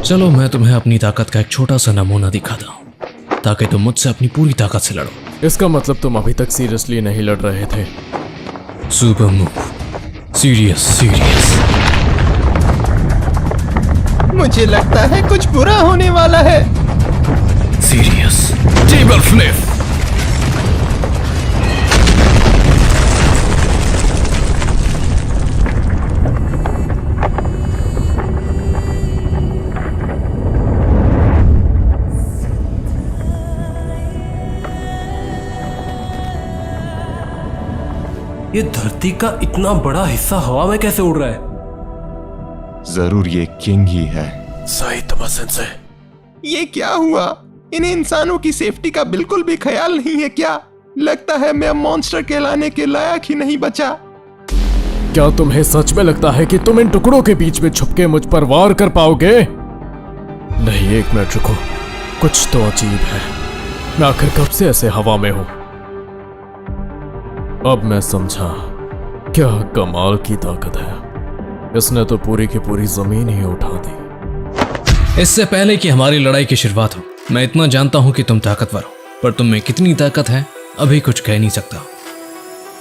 चलो मैं तुम्हें अपनी ताकत का एक छोटा सा नमूना दिखाता हूँ ताकि तुम मुझसे अपनी पूरी ताकत से लड़ो। इसका मतलब तुम अभी तक सीरियसली नहीं लड़ रहे थे। Super move. Serious serious. मुझे लगता है कुछ बुरा होने वाला है। सीरियस। Table flip. ये धरती का इतना बड़ा हिस्सा हवा में कैसे उड़ रहा है? जरूर ये किंग ही है। सही तमसन से। ये क्या हुआ? इन्हें इंसानों की सेफ्टी का बिल्कुल भी ख्याल नहीं है क्या? लगता है मैं मॉन्स्टर कहलाने के लायक ही नहीं बचा। क्या तुम्हें सच में लगता है कि तुम इन टुकड़ों के बीच में छुप के मुझ पर वार कर पाओगे? नहीं, एक मिनट रुको। कुछ तो अजीब है। मैं आखिर कब से ऐसे हवा में हूं? अब मैं समझा क्या कमाल की ताकत है। इसने तो पूरी की पूरी जमीन ही उठा दी। इससे पहले कि हमारी लड़ाई की शुरुआत हो, मैं इतना जानता हूं कि तुम ताकतवर हो, पर तुम में कितनी ताकत है अभी कुछ कह नहीं सकता।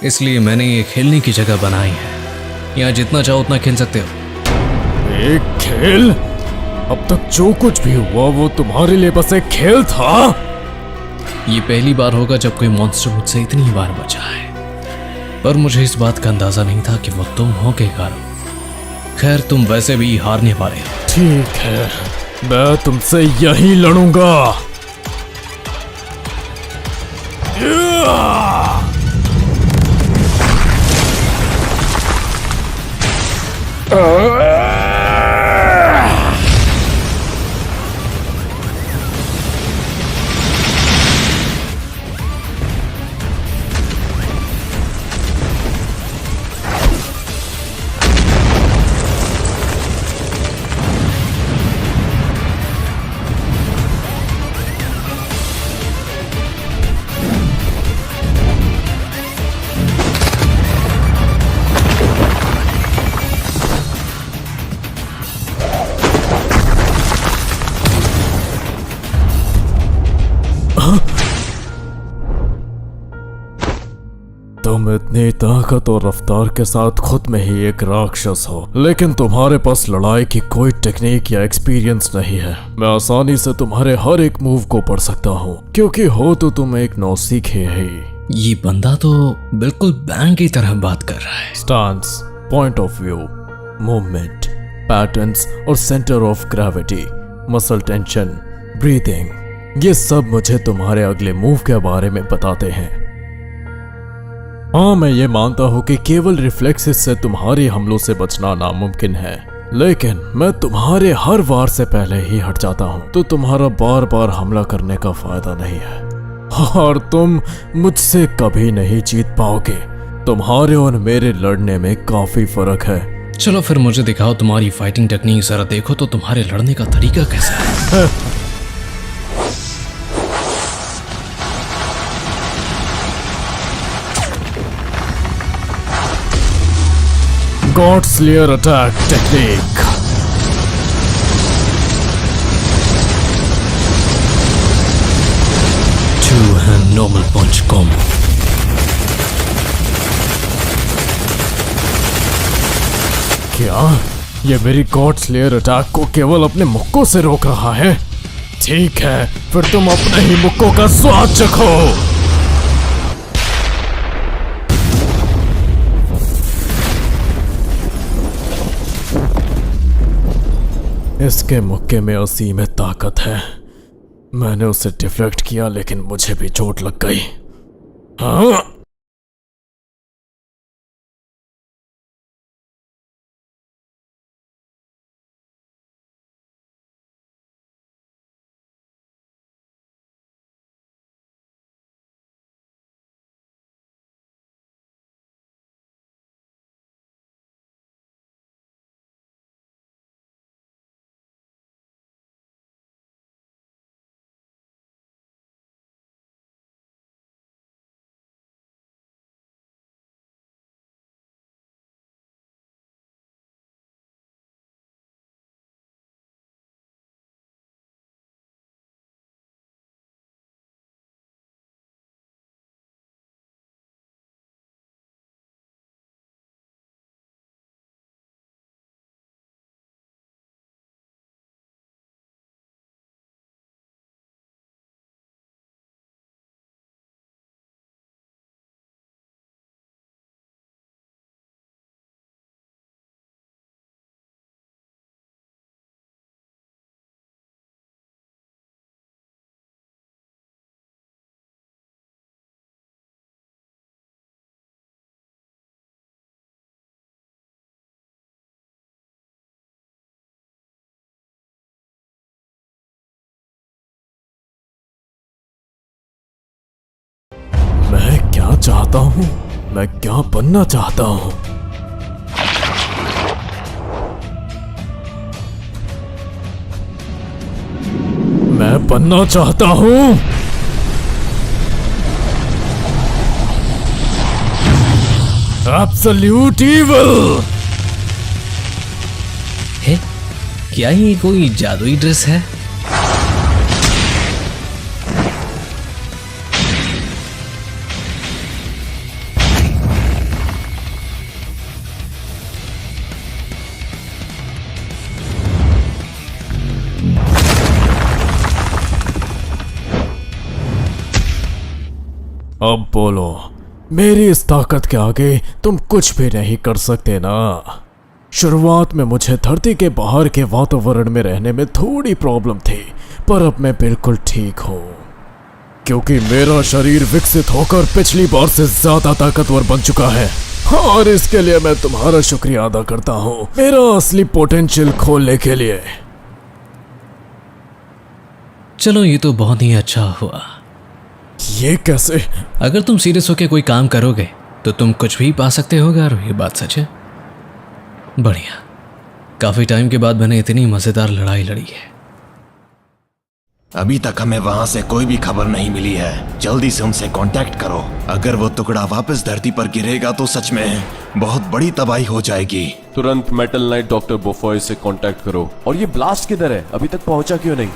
इसलिए मैंने ये खेलने की जगह बनाई है। यहाँ जितना चाहो उतना खेल सकते हो। एक खेल? अब तक जो कुछ भी हुआ वो तुम्हारे लिए बस एक खेल था। ये पहली बार होगा जब कोई मॉन्स्टर मुझसे इतनी बार बचा है, पर मुझे इस बात का अंदाजा नहीं था कि वो तुम हो के कारण। खैर, तुम वैसे भी हारने वाले हो। ठीक है, मैं तुमसे यही लड़ूंगा। तुम इतनी ताकत और रफ्तार के साथ खुद में ही एक राक्षस हो, लेकिन तुम्हारे पास लड़ाई की कोई टेक्निक या एक्सपीरियंस नहीं है। मैं आसानी से तुम्हारे हर एक मूव को पढ़ सकता हूँ, क्योंकि हो तो तुम एक नौसीखे ही। ये बंदा तो बिल्कुल बैंक की तरह बात कर रहा है। Stance, point of view, movement, patterns और centre of gravity, muscle tension, breathing, ये सब मुझे तुम्हारे अगले मूव के बारे में बताते हैं। हाँ, मैं ये मानता हूँ कि केवल रिफ्लेक्सेस से तुम्हारे हमलों से बचना नामुमकिन है, लेकिन मैं तुम्हारे हर वार से पहले ही हट जाता हूँ, तो तुम्हारा बार बार हमला करने का फायदा नहीं है और तुम मुझसे कभी नहीं जीत पाओगे। तुम्हारे और मेरे लड़ने में काफी फर्क है। चलो फिर मुझे दिखाओ तुम्हारी फाइटिंग टेक्निक। जरा देखो तो तुम्हारे लड़ने का तरीका कैसा है। God slayer attack technique. Two hand normal punch combo. क्या ये मेरी गॉड स्लेयर अटैक को केवल अपने मुक्कों से रोक रहा है? ठीक है, फिर तुम अपने ही मुक्कों का स्वाद चखो। इसके मुक्के में असीमित ताकत है। मैंने उसे डिफ्लेक्ट किया, लेकिन मुझे भी चोट लग गई। हाँ। मैं क्या चाहता हूँ, मैं क्या बनना चाहता हूँ। मैं बनना चाहता हूँ एब्सोल्यूट इविल। है क्या ये कोई जादुई ड्रेस है? अब बोलो, मेरी इस ताकत के आगे तुम कुछ भी नहीं कर सकते ना। शुरुआत में मुझे धरती के बाहर के वातावरण में रहने में थोड़ी प्रॉब्लम थी, पर अब मैं बिल्कुल ठीक हूँ, क्योंकि मेरा शरीर विकसित होकर पिछली बार से ज्यादा ताकतवर बन चुका है। और इसके लिए मैं तुम्हारा शुक्रिया अदा करता हूँ, मेरा असली पोटेंशियल खोलने के लिए। चलो ये तो बहुत ही अच्छा हुआ। ये कैसे? अगर तुम सीरियस होकर कोई काम करोगे तो तुम कुछ भी पा सकते हो यार, ये बात सच है। बढ़िया, काफी टाइम के बाद मैंने इतनी मजेदार लड़ाई लड़ी है। अभी तक हमें वहां से कोई भी खबर नहीं मिली है। जल्दी से उनसे कांटेक्ट करो। अगर वो टुकड़ा वापस धरती पर गिरेगा तो सच में बहुत बड़ी तबाही हो जाएगी। तुरंत मेटल नाइट डॉक्टर बोफॉय से कांटेक्ट करो। और ये ब्लास्ट किधर है, अभी तक पहुंचा क्यों नहीं?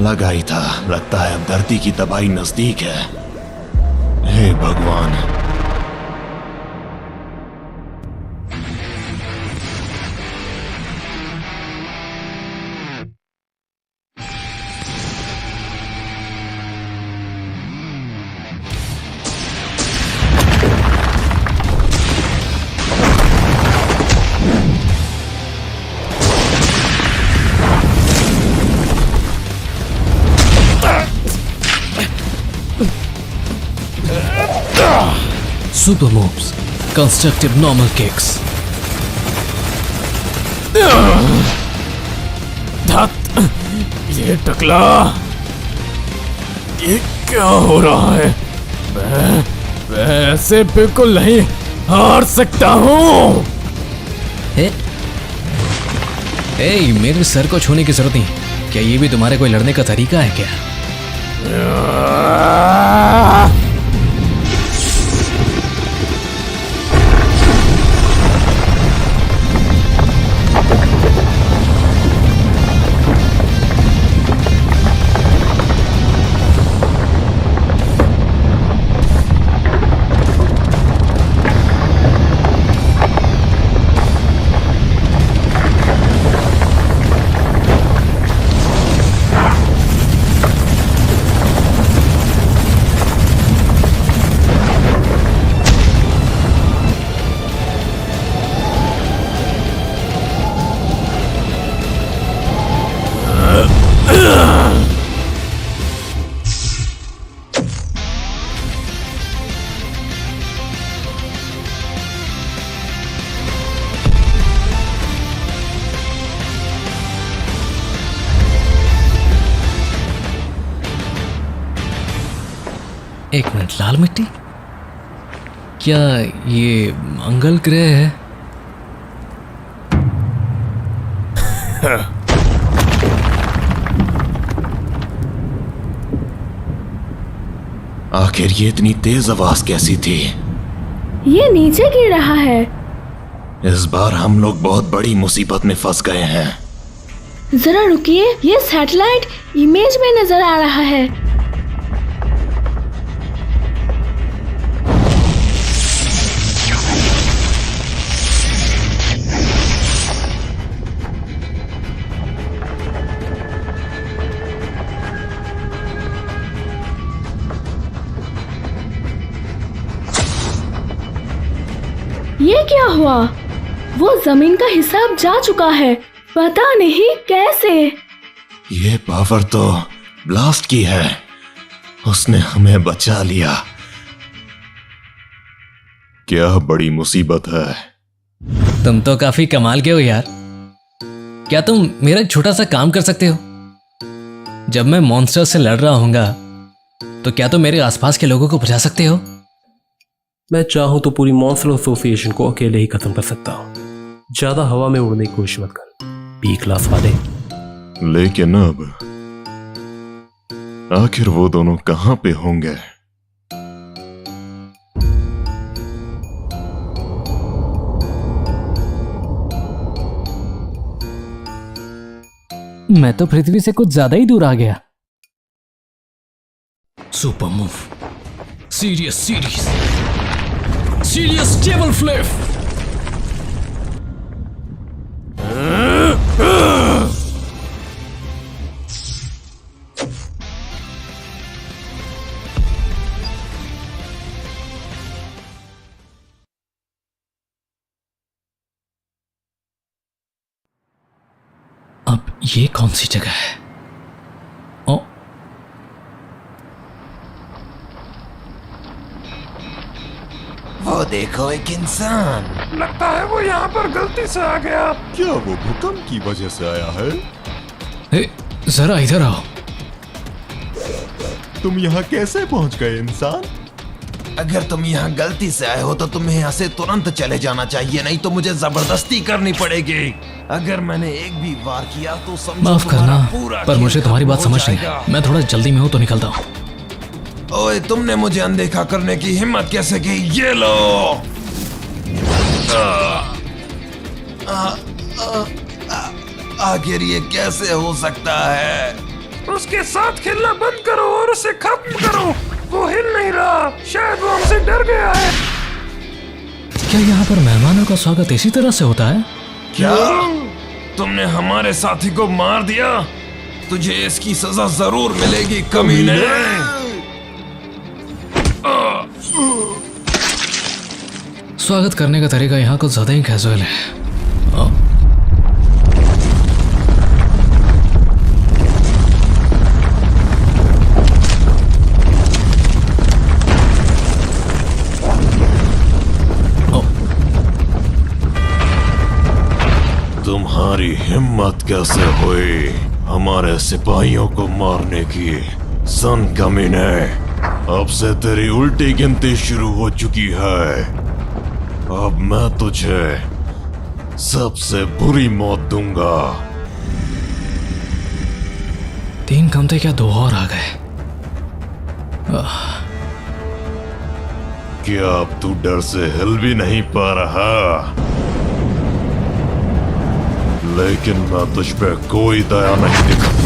लगा ही था, लगता है अब धरती की तबाही नजदीक है। हे भगवान। Super moves, constructive normal kicks. धत, ये टकला, ये क्या हो रहा है? मैं ऐसे बिल्कुल नहीं हार सकता हूँ। हे, मेरे सर को छूने की जरूरत नहीं। क्या ये भी तुम्हारे कोई लड़ने का तरीका है क्या? एक मिनट, लाल मिट्टी? क्या ये मंगल ग्रह है? आखिर ये इतनी तेज आवाज कैसी थी? ये नीचे गिर रहा है। इस बार हम लोग बहुत बड़ी मुसीबत में फंस गए हैं। जरा रुकिए, ये सैटेलाइट इमेज में नजर आ रहा है। ये क्या हुआ? वो जमीन का हिस्सा अब जा चुका है, पता नहीं कैसे। ये पावर तो ब्लास्ट की है, उसने हमें बचा लिया। क्या बड़ी मुसीबत है। तुम तो काफी कमाल के हो यार। क्या तुम मेरा एक छोटा सा काम कर सकते हो? जब मैं मॉन्स्टर से लड़ रहा हूँगा तो क्या तुम मेरे आसपास के लोगों को बचा सकते हो? मैं चाहूं तो पूरी मॉन्स्टर एसोसिएशन को अकेले ही खत्म कर सकता हूं। ज्यादा हवा में उड़ने की कोशिश मत कर, बी क्लास वाले। लेकिन अब आखिर वो दोनों कहां पे होंगे? मैं तो पृथ्वी से कुछ ज्यादा ही दूर आ गया। Super move, serious series, serious table flip. अब ये कौन सी जगह है? ओ, वो देखो एक इंसान। लगता है वो यहाँ पर गलती से आ गया। क्या वो भूकंप की वजह से आया है? हे, जरा इधर आओ। तुम यहाँ कैसे पहुँच गए इंसान? अगर तुम यहाँ गलती से आए हो तो तुम्हें यहाँ से तुरंत चले जाना चाहिए, नहीं तो मुझे जबरदस्ती करनी पड़ेगी। अगर मैंने एक भी वार किया तो समझो माफ तुम्हारा करना, पूरा पर मुझे खेल तुम्हारी बात खत्म हो समझ नहीं जाएगा। है। मैं थोड़ा जल्दी में हूँ तो निकलता हूँ। ओए, तुमने मुझे अनदेखा करने की हिम्मत कैसे की? ये लो। आखिर ये कैसे हो सकता है? उसके साथ खेलना बंद करो और उसे खत्म करो। वो हिल नहीं रहा, शायद वो हमसे डर गया है। क्या यहाँ पर मेहमानों का स्वागत इसी तरह से होता है? क्या तुमने हमारे साथी को मार दिया? तुझे इसकी सजा जरूर मिलेगी, कमीने। स्वागत करने का तरीका यहाँ कुछ ज्यादा ही कैजुअल है। तुम्हारी हिम्मत कैसे हुई हमारे सिपाहियों को मारने की? सन कमीने, अब से तेरी उल्टी गिनती शुरू हो चुकी है। अब मैं तुझे सबसे बुरी मौत दूंगा। 3 कम थे, क्या 2 और आ गए? क्या अब तू डर से हिल भी नहीं पा रहा? लेकिन मैं तुझ पे कोई दया नहीं दिखा।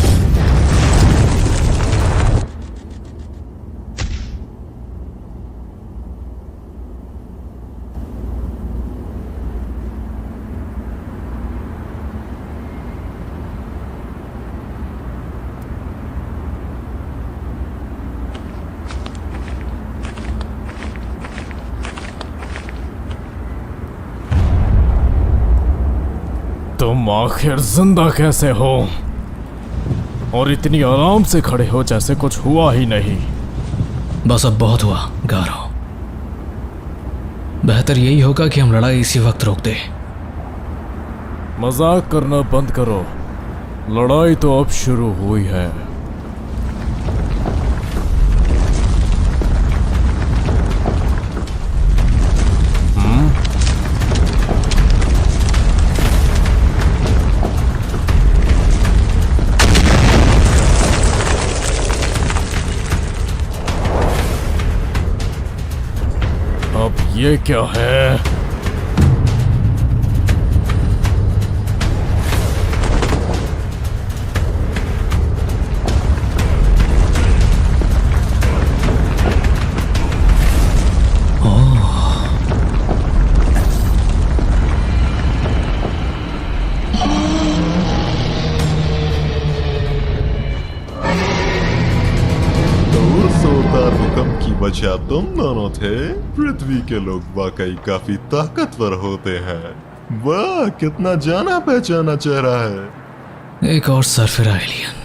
तुम आखिर जिंदा कैसे हो और इतनी आराम से खड़े हो जैसे कुछ हुआ ही नहीं? बस अब बहुत हुआ गारो। बेहतर यही होगा कि हम लड़ाई इसी वक्त रोक दें। मजाक करना बंद करो, लड़ाई तो अब शुरू हुई है। अब ये क्या है? जोरदार भूकंप की वजह तुम दोनों थे। पृथ्वी के लोग वाकई काफी ताकतवर होते हैं। वाह, कितना जाना पहचाना चेहरा है। एक और सरफिरा एलियन।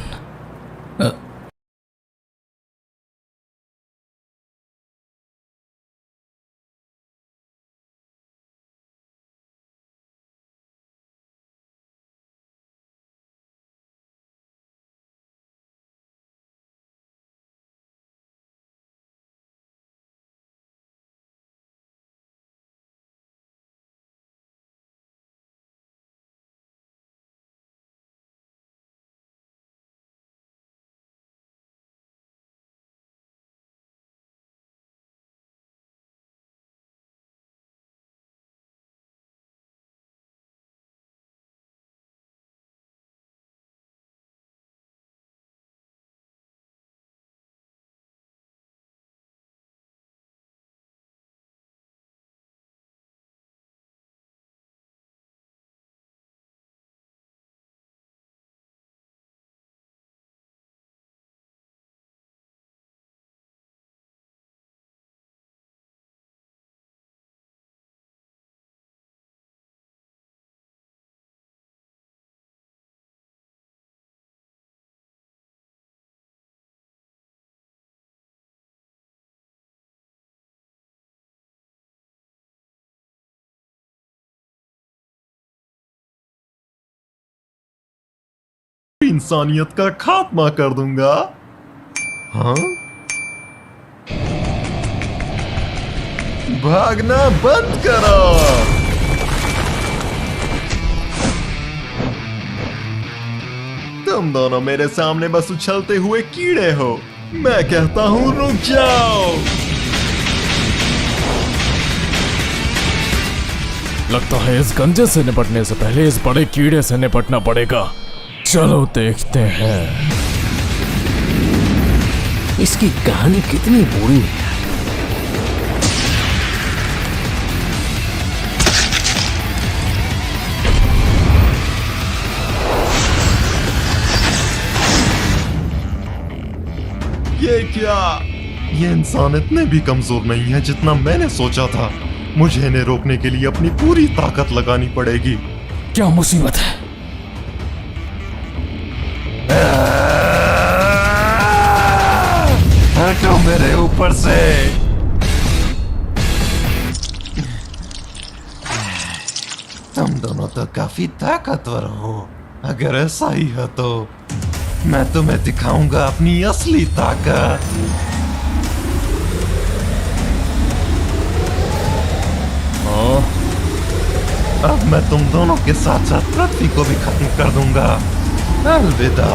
इंसानियत का खात्मा कर दूंगा। हाँ, भागना बंद करो। तुम दोनों मेरे सामने बस उछलते हुए कीड़े हो। मैं कहता हूं रुक जाओ। लगता है इस गंजे से निपटने से पहले इस बड़े कीड़े से निपटना पड़ेगा। चलो देखते हैं इसकी कहानी कितनी बुरी है। ये क्या? ये इंसान इतने भी कमजोर नहीं है जितना मैंने सोचा था। मुझे इन्हें रोकने के लिए अपनी पूरी ताकत लगानी पड़ेगी। क्या मुसीबत है? हटो मेरे ऊपर से। तुम दोनों तो काफी ताकतवर हो। अगर ऐसा ही है तो मैं तुम्हें दिखाऊंगा अपनी असली ताकत। अब मैं तुम दोनों के साथ साथ पृथ्वी को भी खत्म कर दूंगा। अलविदा।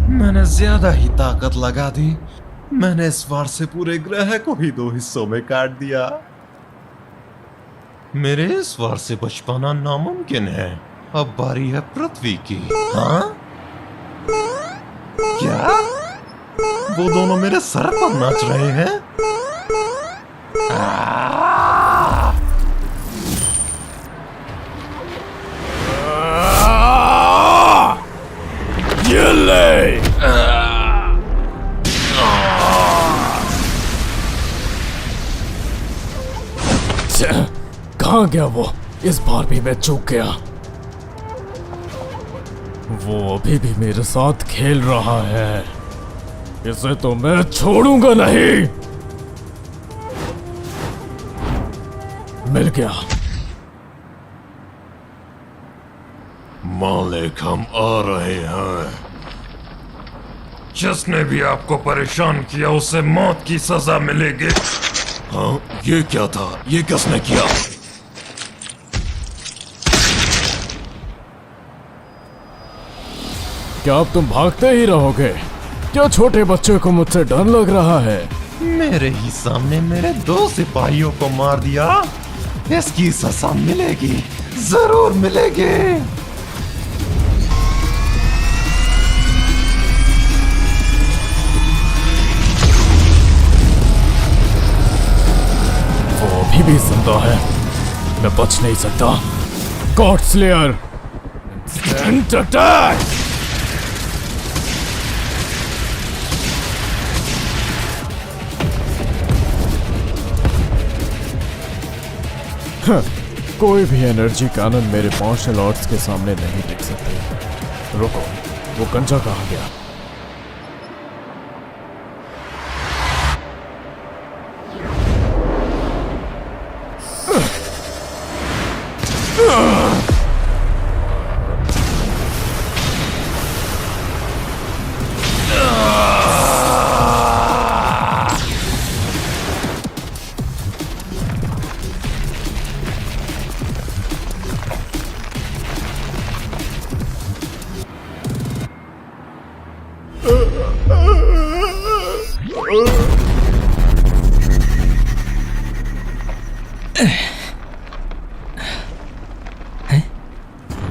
मैंने ज्यादा ही ताकत लगा दी। मैंने इस बार से पूरे ग्रह को ही 2 हिस्सों में काट दिया। मेरे इस बार से बच पाना नामुमकिन है। अब बारी है पृथ्वी की। हाँ? क्या? वो दोनों मेरे सर पर नाच रहे हैं? ये ले। कहाँ गया वो? इस बार भी मैं चूक गया। वो अभी भी मेरे साथ खेल रहा है। इसे तो मैं छोड़ूंगा नहीं। मिल गया। मालिक, हम आ रहे हैं। जिसने भी आपको परेशान किया उसे मौत की सजा मिलेगी। हाँ, ये क्या था? ये किसने किया? क्या अब तुम भागते ही रहोगे? क्या छोटे बच्चे को मुझसे डर लग रहा है? मेरे ही सामने मेरे 2 सिपाहियों को मार दिया। इसकी सजा मिलेगी, जरूर मिलेगी। वो अभी भी जिंदा है। मैं बच नहीं सकता। God slayer, instant attack. कोई भी एनर्जी कैनन मेरे मार्शल आर्ट्स के सामने नहीं टिक सकती। रुको, वो कंचा कहाँ गया?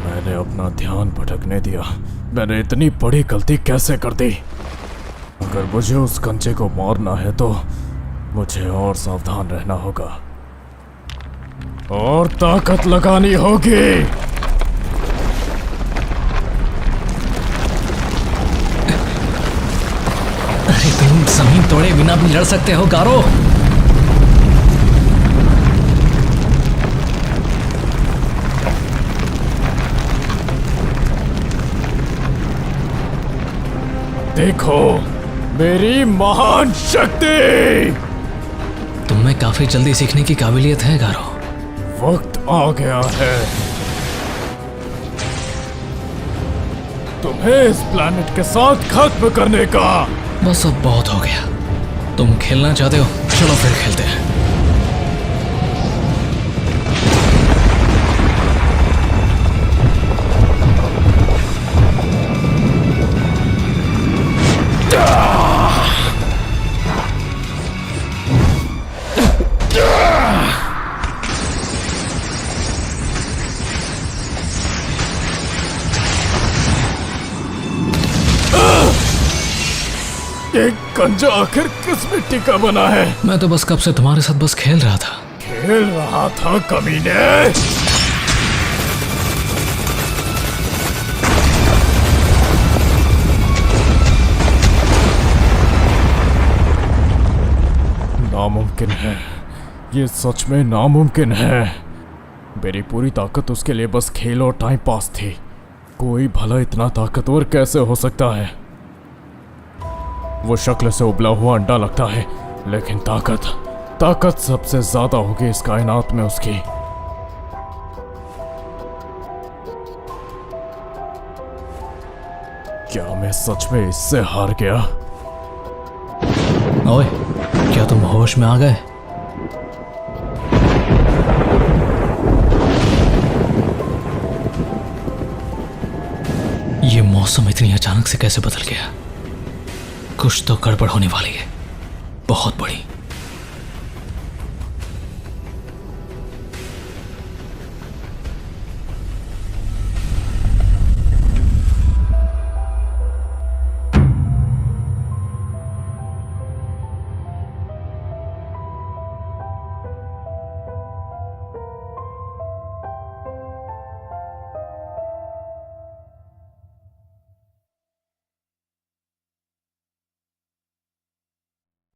मैंने अपना ध्यान भटकने दिया। मैंने इतनी बड़ी गलती कैसे कर दी? अगर मुझे उस कंचे को मारना है तो मुझे और सावधान रहना होगा और ताकत लगानी होगी। तुम जमीन तोड़े बिना भी लड़ सकते हो गारो। देखो मेरी महान शक्ति। तुम में काफी जल्दी सीखने की काबिलियत है गारो। वक्त आ गया है तुम्हें इस प्लैनेट के साथ खत्म करने का। बस अब बहुत हो गया। तुम खेलना चाहते हो, चलो फिर खेलते हैं। ये गंजा आखिर किस मिट्टी का बना है? मैं तो बस कब से तुम्हारे साथ बस खेल रहा था। खेल रहा था कमीने। नामुमकिन है, ये सच में नामुमकिन है। मेरी पूरी ताकत उसके लिए बस खेल और टाइम पास थी। कोई भला इतना ताकतवर कैसे हो सकता है? वो शक्ल से उबला हुआ अंडा लगता है, लेकिन ताकत सबसे ज्यादा होगी इस कायनात में उसकी। क्या मैं सच में इससे हार गया? ओए, क्या तुम होश में आ गए? ये मौसम इतनी अचानक से कैसे बदल गया? कुछ तो गड़बड़ होने वाली है, बहुत बड़ी।